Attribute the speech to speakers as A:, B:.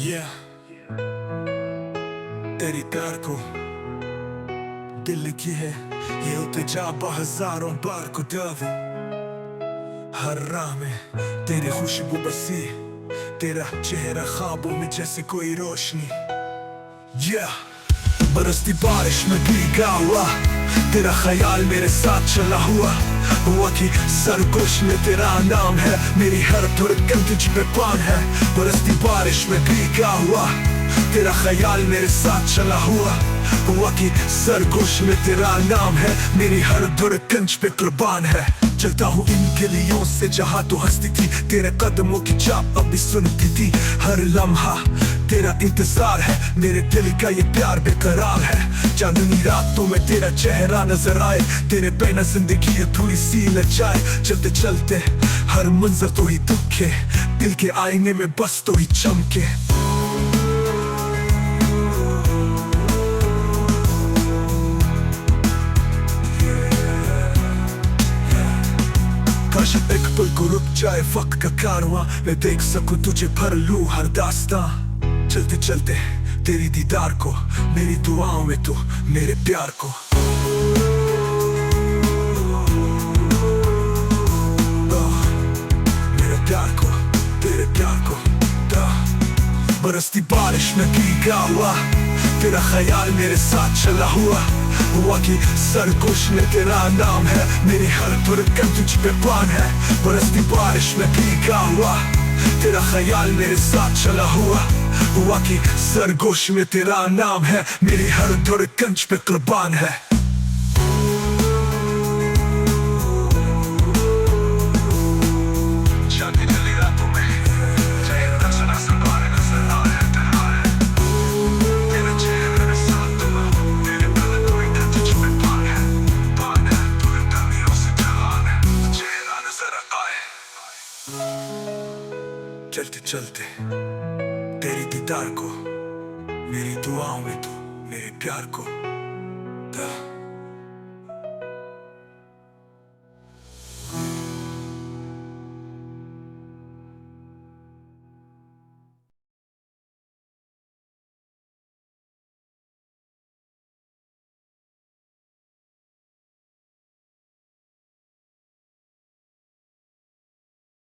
A: Yeah, तेरी प्यार को दिल की है ये उतेजाब हजारों बार को दब हर राह में तेरी खुशबू बसी, तेरा चेहरा ख्वाबों में जैसे कोई रोशनी। Yeah, बरसती बारिश में भीगा हुआ तेरा ख्याल मेरे साथ चला हुआ कि सरगोश में तेरा नाम है, मेरी हर धड़कन तुझ पे पान है। बरसती बारिश में भीगा हुआ तेरा ख्याल मेरे साथ चला हुआ कि सरगोश में तेरा नाम है, मेरी हर धड़कन पे कुर्बान है। चलता हूँ इन गलियों से जहाँ तू हंसती थी, तेरे कदमों की चाप अभी सुनती थी। हर लम्हा तेरा इंतजार है, मेरे दिल का ये प्यार बेकरार है। चांदनी रातों में तेरा चेहरा नजर आए, तेरे बिना जिंदगी ये थोड़ी सी लजाए। चलते चलते हर मंजर तो ही दुख है, दिल के आईने में बस तो ही चमके। काश एक पल को रुक जाए वक्त का कारवां, मैं देख सकूं तुझे भर लूं हर दास्तां। चलते चलते तेरी दीदार को, मेरी दुआओं में तू मेरे प्यार को। मेरे प्यार को, तेरे प्यार को। बरसती बारिश में भीगा हुआ तेरा ख्याल मेरे साथ चला हुआ कि सरगोश में तेरा नाम है, मेरी हर धड़कन तुझ पे पान है। बरसती बारिश में भीगा हुआ तेरा ख्याल मेरे साथ चला हुआ कि सरगोश में तेरा नाम है, मेरी हर धड़कन पे कुर्बान है। चलते चलते तेरी दीदार को, मेरी दुआओं में तू मेरे प्यार को।